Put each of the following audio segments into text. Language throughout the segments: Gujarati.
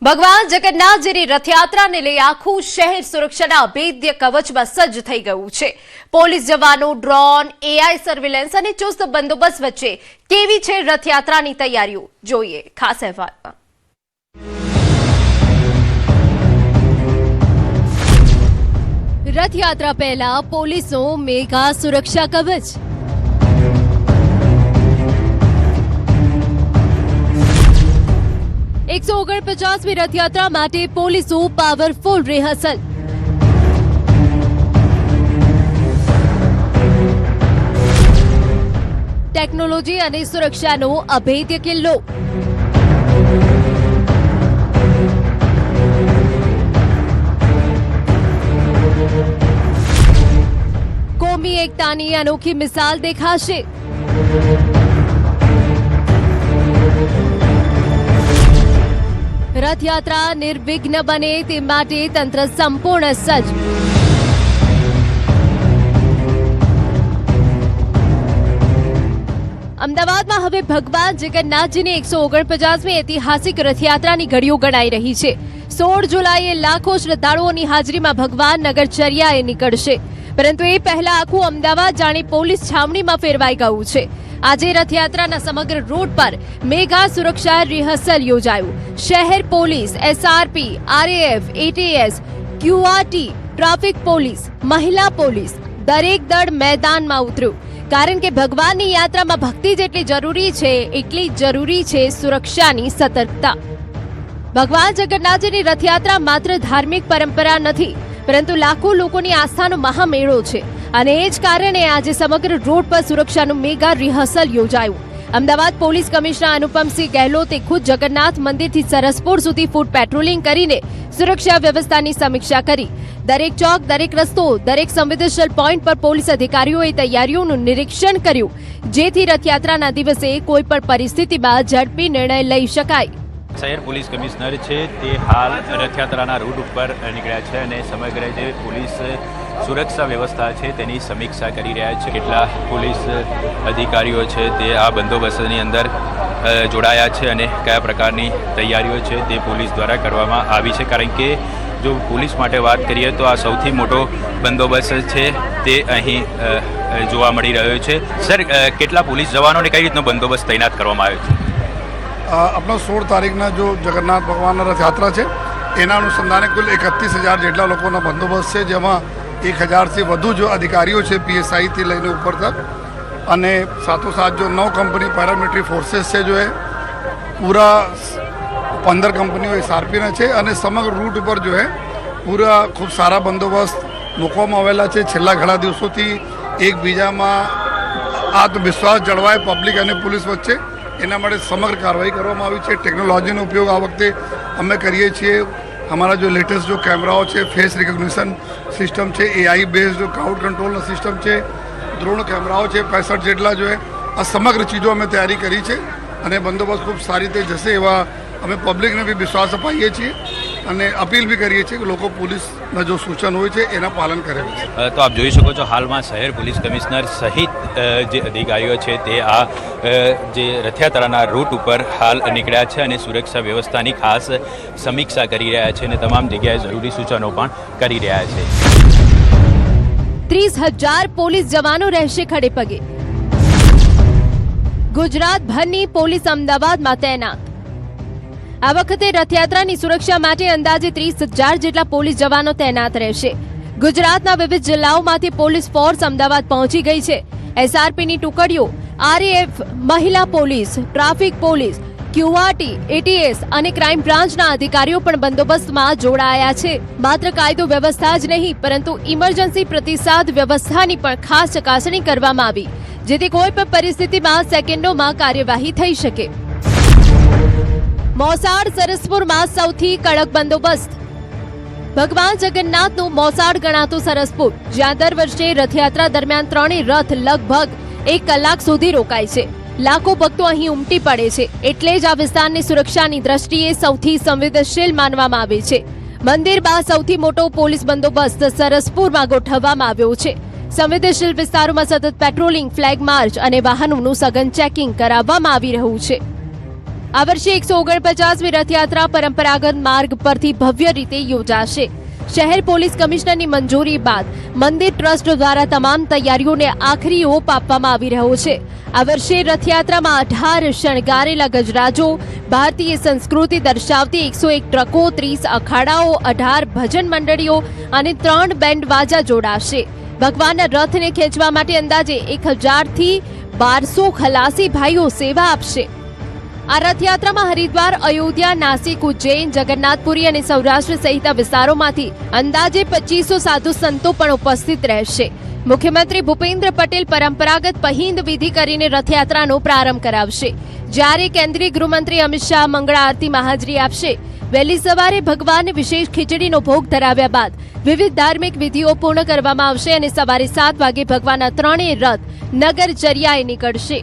ભગવાન જગન્નાથજીની રથયાત્રાને લઈ આખું શહેર સુરક્ષાના અભેદ્ય કવચમાં સજ્જ થઈ ગયું છે। પોલીસ જવાનો, ડ્રોન, એઆઈ સર્વેલન્સ અને ચુસ્ત બંદોબસ્ત વચ્ચે કેવી છે રથયાત્રાની તૈયારીઓ, જોઈએ ખાસ અહેવાલમાં। રથયાત્રા પહેલા પોલીસનો મેગા સુરક્ષા કવચ। એકસો 49મી રથયાત્રા માટે પોલીસો પાવરફુલ રિહર્સલ। ટેકનોલોજી અને સુરક્ષાનો અભેદ્ય કિલ્લો। કોમી એકતાની અનોખી મિસાલ દેખાશે। રથયાત્રા નિર્વિઘ્ન બને તે માટે તંત્ર સંપૂર્ણ સજ્જ। અમદાવાદમાં હવે ભગવાન જગન્નાથજીની 149મી ઐતિહાસિક રથયાત્રાની ઘડીઓ ગણાઈ રહી છે। 16 જુલાઈએ લાખો શ્રદ્ધાળુઓની હાજરીમાં ભગવાન નગરચર્યાએ નીકળશે, પરંતુ એ પહેલા આખું અમદાવાદ જાણે પોલીસ છાવણીમાં ફેરવાઈ ગયું છે। આજે રથયાત્રાના સમગ્ર રૂટ પર મેગા સુરક્ષા રિહર્સલ યોજાયું। શહેર police, SRP, RAF, ATS, QRT, traffic police, મહિલા પોલીસ દરેક દળ મેદાનમાં ઉતર્યું, કારણ કે ભગવાનની યાત્રામાં ભક્તિ જેટલી જરૂરી છે એટલી જરૂરી છે સુરક્ષાની સતર્કતા। ભગવાન જગન્નાથજીની રથયાત્રા માત્ર ધાર્મિક પરંપરા નથી, પરંતુ લાખો લોકોની આસ્થાનો મહામેળો છે, અને એ જ કારણે આજે સમગ્ર રોડ પર સુરક્ષાનું મેગા રિહર્સલ યોજાયું। અમદાવાદ પોલીસ કમિશનર અનુપમસિંહ ગહેલોતે ખુદ જગન્નાથ મંદિરથી સરસપુર સુધી ફૂટ પેટ્રોલિંગ કરીને સુરક્ષા વ્યવસ્થાની સમીક્ષા કરી। દરેક ચોક, દરેક રસ્તો, દરેક સંવેદનશીલ પોઈન્ટ પર પોલીસ અધિકારીઓએ તૈયારીઓનું નિરીક્ષણ કર્યું, જેથી રથયાત્રાના દિવસે કોઈ પણ પરિસ્થિતિમાં ઝડપી નિર્ણય લઈ શકાય। શહેર પોલીસ કમિશનર છે તે હાલ રથયાત્રાના રૂટ ઉપર નીકળ્યા છે અને સમગ્ર જે પોલીસ સુરક્ષા વ્યવસ્થા છે તેની સમીક્ષા કરી રહ્યા છે। કેટલા પોલીસ અધિકારીઓ છે તે આ બંદોબસ્તની અંદર જોડાયા છે અને કયા પ્રકારની તૈયારીઓ છે તે પોલીસ દ્વારા કરવામાં આવી છે, કારણ કે જો પોલીસ માટે વાત કરીએ તો આ સૌથી મોટો બંદોબસ્ત છે તે અહીં જોવા મળી રહ્યો છે। સર, કેટલા પોલીસ જવાનોને કઈ રીતનો બંદોબસ્ત તૈનાત કરવામાં આવ્યો છે? अपना 16 તારીખના જો જગન્નાથ ભગવાનના રથયાત્રા છે એના અનુસંધાને કુલ 31,000 જેટલા લોકોનો બંદોબસ્ત છે, જેમાં 1,000થી વધુ જો અધિકારીઓ છે પીએસઆઈથી લઈને ઉપર તક, અને સાથોસાથ જો 9 કંપની પેરામિલિટરી ફોર્सेस છે, જો એ પૂરા 15 કંપનીઓ એસઆરપીના છે, અને સમગ્ર રૂટ ઉપર જો એ પૂરા ખૂબ સારા બંદોબસ્ત મૂકવામાં આવેલા છે। છેલ્લા ઘણા દિવસોથી એકબીજામાં આત્મવિશ્વાસ જળવાય પબ્લિક અને પોલીસ વચ્ચે, એના માટે સમગ્ર કાર્યવાહી કરવામાં આવી છે। ટેકનોલોજીનો ઉપયોગ આ વખતે અમે કરીએ છીએ। અમારા જો લેટેસ્ટ જો કેમેરાઓ છે, ફેસ રિકોગ્નિશન સિસ્ટમ છે, એઆઈ બેઝડ જો ક્રાઉડ કંટ્રોલનો સિસ્ટમ છે, ડ્રોન કેમેરાઓ છે 65 જેટલા, જો આ સમગ્ર ચીજો અમે તૈયારી કરી છે, અને બંદોબસ્ત ખૂબ સારી રીતે જશે એવા અમે પબ્લિકને બી વિશ્વાસ અપાઈએ છીએ, અને અપીલ બી કરીએ છીએ કે લોકો પોલીસના જો સૂચન હોય છે એના પાલન કરે। તો આપ જોઈ શકો છો હાલમાં શહેર પોલીસ કમિશનર સહિત જે અધિકારીઓ છે તે આ જે રથયાત્રાના રૂટ ઉપર હાલ નીકળ્યા છે અને સુરક્ષા વ્યવસ્થાની ખાસ સમીક્ષા કરી રહ્યા છે અને તમામ જગ્યાએ જરૂરી સૂચનો પણ કરી રહ્યા છે। 30,000 પોલીસ જવાનો રહેશે ખડે પગે। ગુજરાતભરની પોલીસ અમદાવાદમાં તૈનાત। આ વખતે રથયાત્રાની સુરક્ષા માટે અંદાજે 30,000 જેટલા પોલીસ જવાનો તૈનાત રહેશે। ગુજરાતના વિવિધ જિલ્લાઓમાંથી પોલીસ ફોર્સ અમદાવાદ પહોંચી ગઈ છે। એસઆરપીની ટુકડીઓ, આરએએફ, મહિલા police, traffic police, QRT, ATS અને ક્રાઇમ બ્રાન્ચના અધિકારીઓ પણ બંદોબસ્તમાં જોડાયા છે। માત્ર કાયદો વ્યવસ્થા જ નહીં, પરંતુ ઇમરજન્સી પ્રતિસાદ વ્યવસ્થાની પણ ખાસ ચકાસણી કરવામાં આવી, જેથી કોઈ પણ પરિસ્થિતિમાં સેકન્ડોમાં કાર્યવાહી થઈ શકે। મોસાળ સરસપુરમાં સૌથી કડક બંદોબસ્ત। ભગવાન જગન્નાથનું મોસાળ ગણાતું સરસપુર, જ્યાં દર વર્ષે રથયાત્રા દરમિયાન ત્રણેય રથ લગભગ 1 કલાક સુધી રોકાય છે। લાખો ભક્તો અહીં ઉમટી પડે છે, એટલે જ આ વિસ્તારની સુરક્ષાની દ્રષ્ટિએ સૌથી સંવેદનશીલ માનવામાં આવે છે। મંદિર બાદ સૌથી મોટો પોલીસ બંદોબસ્ત સરસપુરમાં ગોઠવવામાં આવ્યો છે। સંવેદનશીલ વિસ્તારોમાં સતત પેટ્રોલિંગ, ફ્લેગ માર્ચ અને વાહનોનું સઘન ચેકિંગ કરાવવામાં આવી રહ્યું છે। આ વર્ષે 149મી રથયાત્રા પરંપરાગત માર્ગ પરથી ભવ્ય રીતે યોજાશે. શહેર પોલીસ કમિશનરની મંજૂરી બાદ મંદિર ટ્રસ્ટ દ્વારા તમામ તૈયારીઓને આખરી ઓપ આપવામાં આવી રહ્યો છે. આ વર્ષે રથયાત્રામાં 18 શણગારેલા ગજરાજો, ભારતીય સંસ્કૃતિ દર્શાવતી 101 ટ્રકો, 30 અખાડાઓ, 18 ભજન મંડળીઓ અને 3 બેન્ડ વાજા જોડાશે. ભગવાનના રથને ખેંચવા માટે અંદાજે 1000 થી 1200 ખલાસી ભાઈઓ સેવા આપશે. આ રથયાત્રામાં હરિદ્વાર, અયોધ્યા, નાસિક, ઉજ્જૈન, જગન્નાથપુરી અને સૌરાષ્ટ્ર સહિતના વિસ્તારોમાંથી અંદાજે 2500 સાધુ સંતો પણ ઉપસ્થિત રહેશે. મુખ્યમંત્રી ભૂપેન્દ્ર પટેલ પરંપરાગત પહિંદ વિધિ કરીને રથયાત્રાનો પ્રારંભ કરાવશે, જ્યારે કેન્દ્રીય ગૃહમંત્રી અમિત શાહ મંગળા આરતીમાં હાજરી આપશે. વહેલી સવારે ભગવાનને વિશેષ ખીચડીનો ભોગ ધરાવ્યા બાદ વિવિધ ધાર્મિક વિધિઓ પૂર્ણ કરવામાં આવશે અને સવારે 7 વાગે ભગવાનના ત્રણેય રથ નગરચર્યાએ નીકળશે.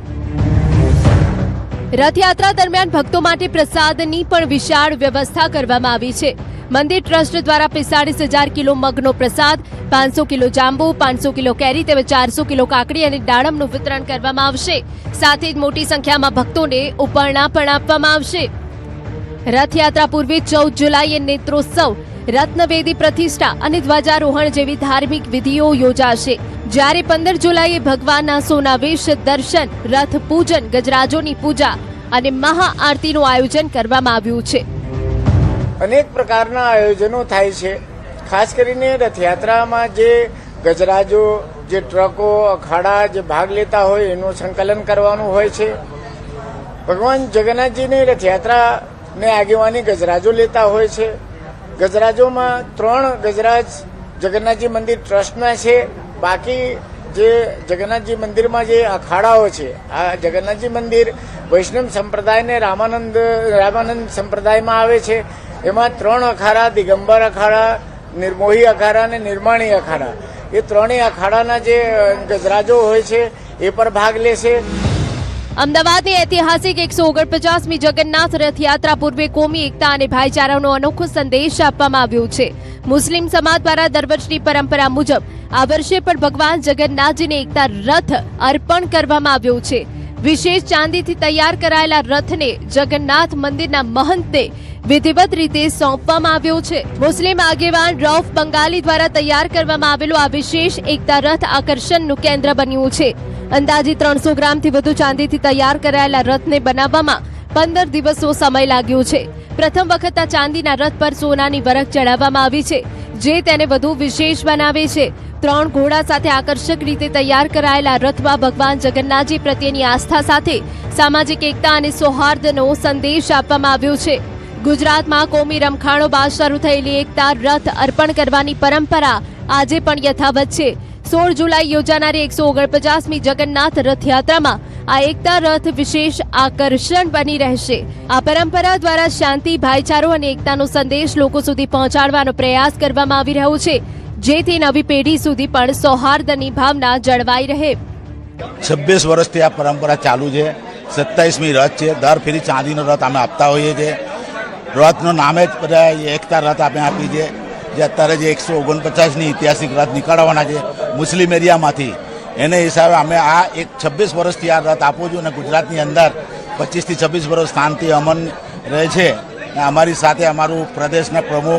રથયાત્રા દરમિયાન ભક્તો માટે પ્રસાદની પણ વિશાળ વ્યવસ્થા કરવામાં આવી છે. મંદિર ટ્રસ્ટ દ્વારા 45,000 કિલો મગનો પ્રસાદ, 500 કિલો જાંબુ, 500 કિલો કેરી તેમજ 400 કિલો કાકડી અને દાડમનું વિતરણ કરવામાં આવશે. સાથે જ મોટી સંખ્યામાં ભક્તોને ઉપરણા પણ આપવામાં આવશે. રથયાત્રા પૂર્વે 14 જુલાઈએ નેત્રોત્સવ, રત્નવેદી પ્રતિષ્ઠા અને ધ્વજારોહણ જેવી ધાર્મિક વિધિઓ યોજાશે, જ્યારે 15 જુલાઈએ ભગવાનના સોનાવેશ દર્શન, રથ પૂજન, ગજરાજોની પૂજા અને મહાઆરતીનું આયોજન કરવામાં આવ્યું છે. અનેક પ્રકારના આયોજનો થાય છે. ખાસ કરીને રથયાત્રામાં જે ગજરાજો, જે ટ્રકો, અખાડા જે ભાગ લેતા હોય એનું સંકલન કરવાનું હોય છે. ભગવાન જગન્નાથજીની રથયાત્રાને આગેવાની ગજરાજો લેતા હોય છે. ગજરાજોમાં 3 ગજરાજ જગન્નાથજી મંદિર ટ્રસ્ટના છે. બાકી જે જગન્નાથજી મંદિરમાં જે અખાડાઓ છે, આ જગન્નાથજી મંદિર વૈષ્ણવ સંપ્રદાયને રામાનંદ સંપ્રદાયમાં આવે છે. એમાં 3 અખાડા, દિગંબર અખાડા, નિર્મોહી અખાડા અને નિર્માણી અખાડા, એ ત્રણેય અખાડાના જે ગજરાજો હોય છે એ પર ભાગ લેશે. અમદાવાદની ઐતિહાસિક 149મી જગન્નાથ રથયાત્રા પૂર્વે કોમી એકતા અને ભાઈચારાનો અનોખો સંદેશ આપવામાં આવ્યો છે. મુસ્લિમ સમાજ દ્વારા દર વર્ષની પરંપરા મુજબ આ વર્ષે પણ ભગવાન જગન્નાથજીને એકતા રથ અર્પણ કરવામાં આવ્યો છે. વિશેષ ચાંદીથી તૈયાર કરાયેલા રથને જગન્નાથ મંદિરના મહંતે વિધિવત રીતે સોંપવામાં આવ્યો છે. મુસ્લિમ આગેવાન રૌફ બંગાલી દ્વારા તૈયાર કરવામાં આવેલો આ વિશેષ એકતા રથ આકર્ષણનું કેન્દ્ર બન્યું છે. અંદાજે 300 ગ્રામથી વધુ ચાંદીથી તૈયાર કરાયેલા રથને બનાવવામાં 15 દિવસનો સમય લાગ્યો છે. પ્રથમ વખત આ ચાંદીના રથ પર સોનાની વરખ ચડાવવામાં આવી છે, જે તેને વધુ વિશેષ બનાવે છે. 3 ઘોડા સાથે આકર્ષક રીતે તૈયાર કરાયેલા રથમાં ભગવાન જગન્નાથજી પ્રત્યેની આસ્થા સાથે સામાજિક એકતા અને સૌહાર્દનો સંદેશ આપવામાં આવ્યો છે. ગુજરાતમાં કોમી રમખાણો બાદ શરૂ થયેલી એકતા રથ અર્પણ કરવાની પરંપરા આજે પણ યથાવત છે. 16 જુલાઈ યોજાનારી 149મી જગન્નાથ રથયાત્રામાં આ એકતા રથ વિશેષ આકર્ષણ બની રહેશે. આ પરંપરા દ્વારા શાંતિ, ભાઈચારો અને એકતાનો સંદેશ લોકો સુધી પહોંચાડવાનો પ્રયાસ કરવામાં આવી રહ્યો છે, જેથી નવી પેઢી સુધી પણ સૌહાર્દની ભાવના જળવાઈ રહે. 26 વર્ષથી આ પરંપરા ચાલુ છે. 27મી રથ છે. દર ફેરી ચાંદીનો રથ અમે આપતા હોઈએ છીએ. રથનું નામે જ બધા એકતા રથ આપણે આપી છે. જે અત્યારે જે 149ની ઐતિહાસિક રથ નીકળવાના છે મુસ્લિમ એરિયામાંથી, એને હિસાબે અમે આ 26 વર્ષથી આ રથ આપું છું. અને ગુજરાતની અંદર 25 થી 26 વર્ષ શાંતિ અમન રહે છે. અમારી સાથે અમારું પ્રદેશના પ્રમુખ